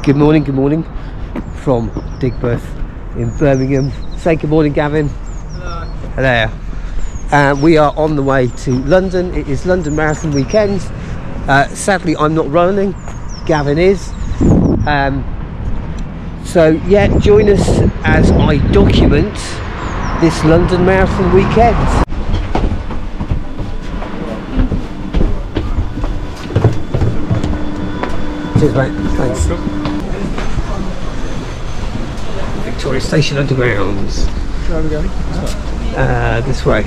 Good morning from Digbeth in Birmingham. Say good morning, Gavin. Hello. Hello. We are on the way to London. It is London Marathon weekend. Sadly, I'm not running. Gavin is. So yeah, join us as I document this London Marathon weekend. Cheers, mate. Thanks. Victoria Station Undergrounds. Where are we going? This way.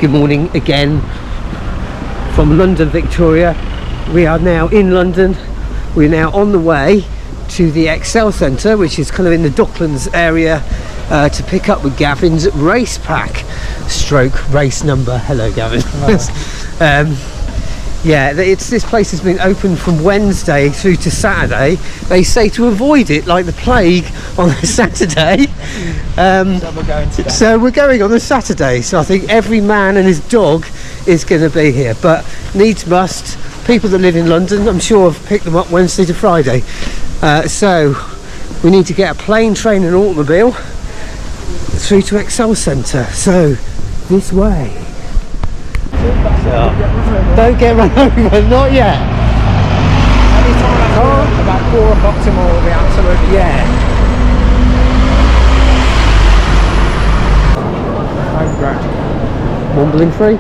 Good morning again from London, Victoria. We are now in London. We're now on the way to the ExCeL Centre, which is kind of in the Docklands area, to pick up with Gavin's race pack stroke race number. Hello, Gavin. Yeah, this place has been open from Wednesday through to Saturday. They say to avoid it like the plague on a Saturday. So we're going on a Saturday. So I think every man and his dog is going to be here. But needs must. People that live in London, I'm sure, have picked them up Wednesday to Friday. So we need to get a plane, train and automobile through to ExCeL Centre. So this way. Don't get run over, not yet. Anytime after about 4 o'clock tomorrow will be absolutely Mumbling free.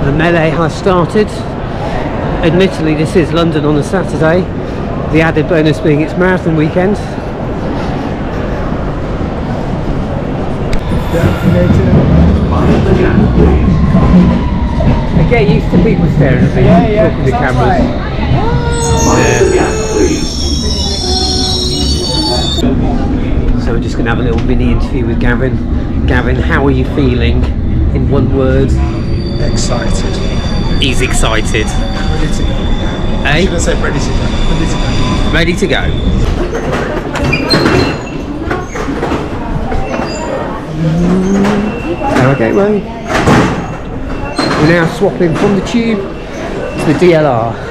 The melee has started. Admittedly, this is London on a Saturday. The added bonus being it's marathon weekend. I get used to people staring at me, talking to cameras. So we're just going to have a little mini interview with Gavin. Gavin, how are you feeling in one word? excited. He's excited. Ready to go. Eh? Should I say ready to go? Ready to go. Okay, mate. We're now swapping from the tube to the DLR.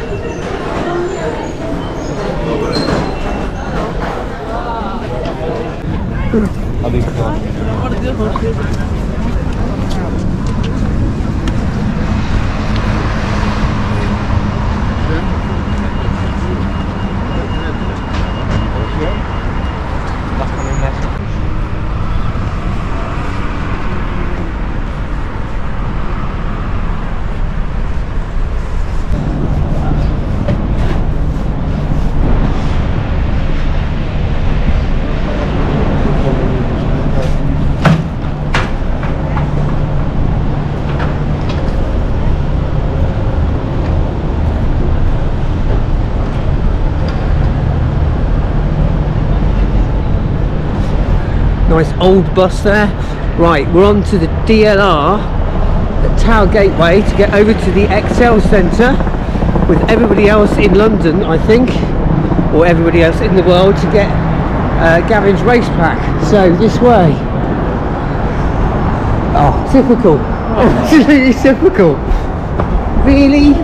Nice old bus there. Right, we're on to the DLR at Tower Gateway to get over to the ExCeL Centre with everybody else in London, I think, or everybody else in the world, to get Gavin's race pack. So this way. Oh, typical. Absolutely typical. Really?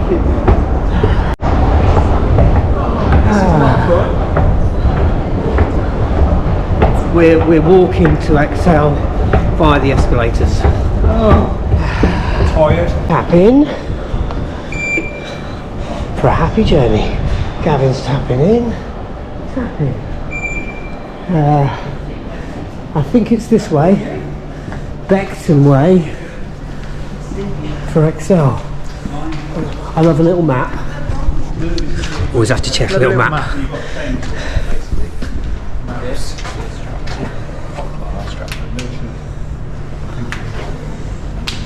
We're walking to ExCeL via the escalators. Oh, tired. Tap in for a happy journey. Gavin's tapping in. Tapping. I think it's this way. Beckton way for ExCeL. I love a little map. Always have to check a little map.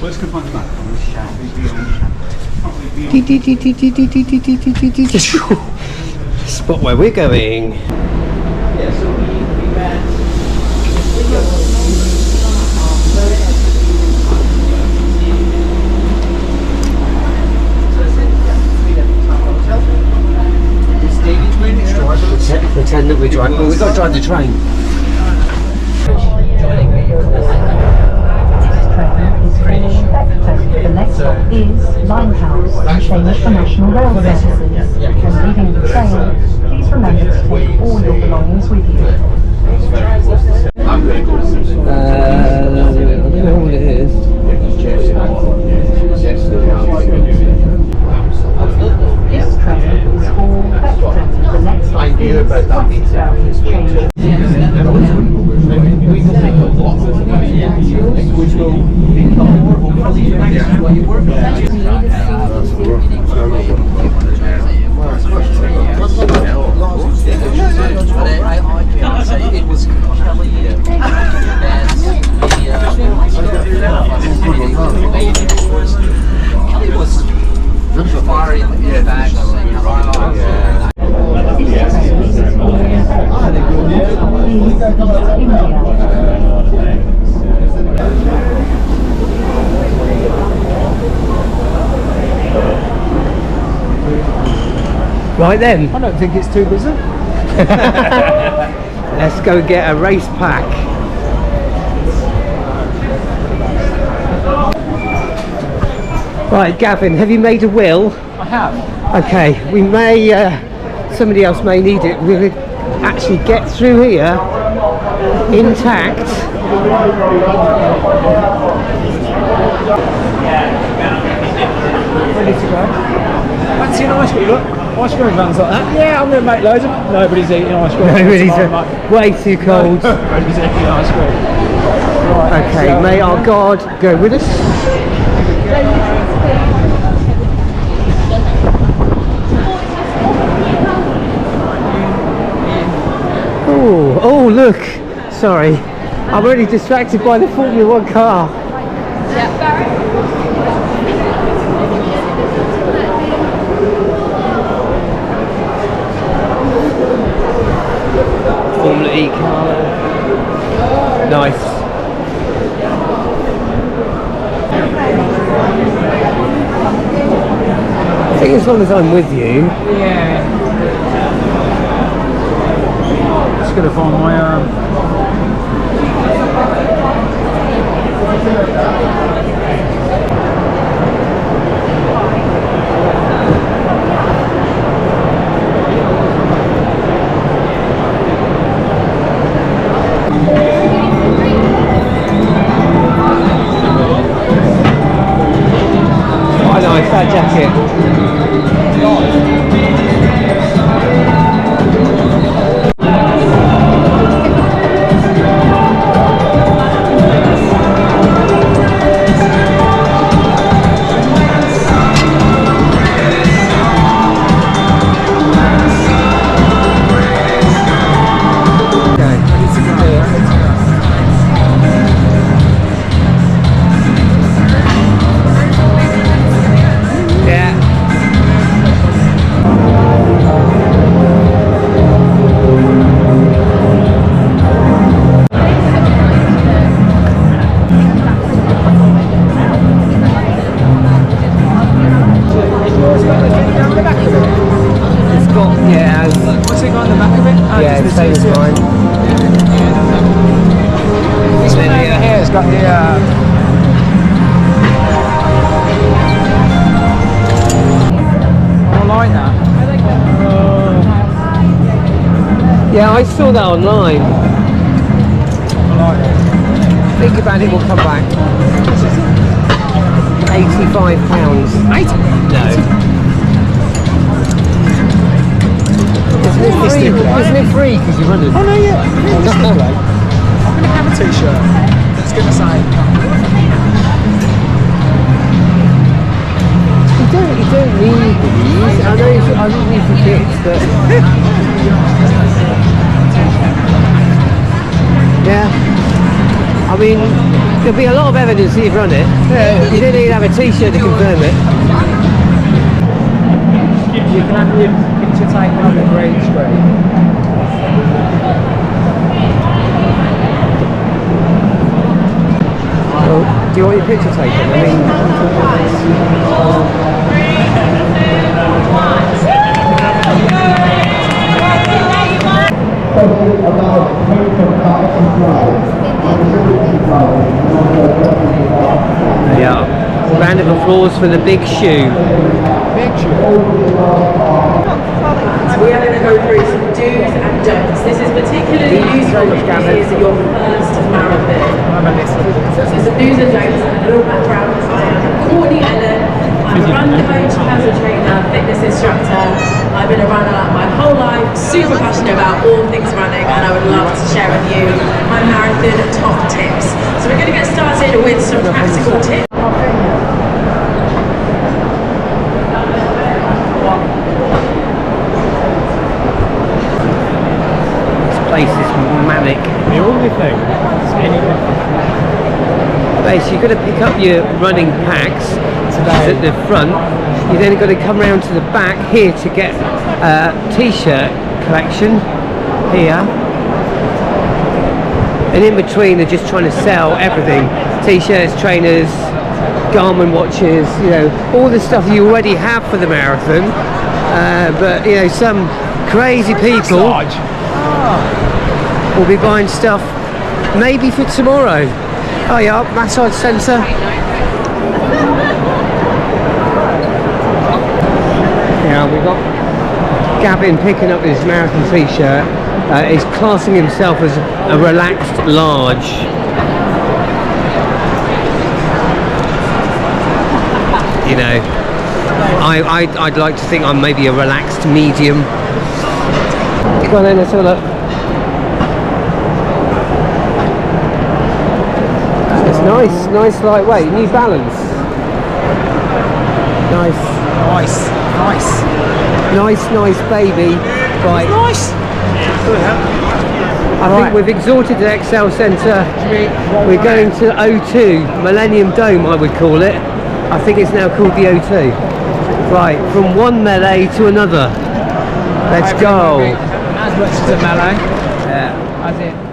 Where's the map? Spot where we're going. Pretend that we're driving. Well, we've got to drive the train. stop is Limehouse, changed for National Rail services. When leaving the train, please remember to take all your belongings with you. I don't know what it is. This train is for Beckton. The next stop is Westbound, change. Right then, I don't think it's too busy. let's go get a race pack. Right, Gavin, have you made a will? I have. Okay, we may, somebody else may need it. We'll actually get through here intact. Ready to go. Fancy an ice cream, look. Ice cream vans like that. Yeah, I'm going to make loads of them. Nobody's eating ice cream. Nobody's way too cold. Nobody's eating ice cream. Right, Okay, so may our God go with us. Oh, look. Sorry. I'm already distracted by the Formula 1 car. Formula E car. Nice. I think as long as I'm with you. yeah. Just going to find my Quite nice, that jacket. What's it got on the back of it? Oh, Yeah, just same as TCS. mine. This one over here has got the I like that. Yeah, I saw that online. I like it. Think about it, we'll come back. £85. 80? No. Isn't it free because you run it? Oh no, yeah. I'm going to have a t-shirt that's going to say You don't need these. I don't need the bits, but yeah. I mean, there'll be a lot of evidence that you've run it. Yeah. You don't need to have a t-shirt to confirm it. you can have your picture taken on the green screen. Well, do you want your picture taken? I mean, yeah. Round of applause for the big shoe. Big shoe. We are going to go through some do's and don'ts. This is particularly useful if this is your first marathon. So some do's and don'ts and a little background. I am Courtney Ellen. I'm a run coach, personal trainer, fitness instructor. I've been a runner my whole life, super passionate about all things running, and I would love to share with you my marathon top tips. So we're going to get started with some practical tips. Place is manic. The only thing Basically, you've got to pick up your running packs at the front. You then got to come round to the back here to get a t-shirt collection here. And in between, they're just trying to sell everything: t-shirts, trainers, Garmin watches. You know, all the stuff you already have for the marathon. But you know, some crazy people will be buying stuff maybe for tomorrow. Oh yeah, massage centre. Yeah, we've got Gavin picking up his marathon t-shirt. He's classing himself as a relaxed large. You know, I'd like to think I'm maybe a relaxed medium. Go on then, let's have a look. Nice lightweight, New Balance. Nice baby. Right. nice. I think we've exhausted the ExCeL Centre. We're going to O2, Millennium Dome I would call it. I think it's now called the O2. Right, from one melee to another. Let's go. As much as a melee. Yeah. As in.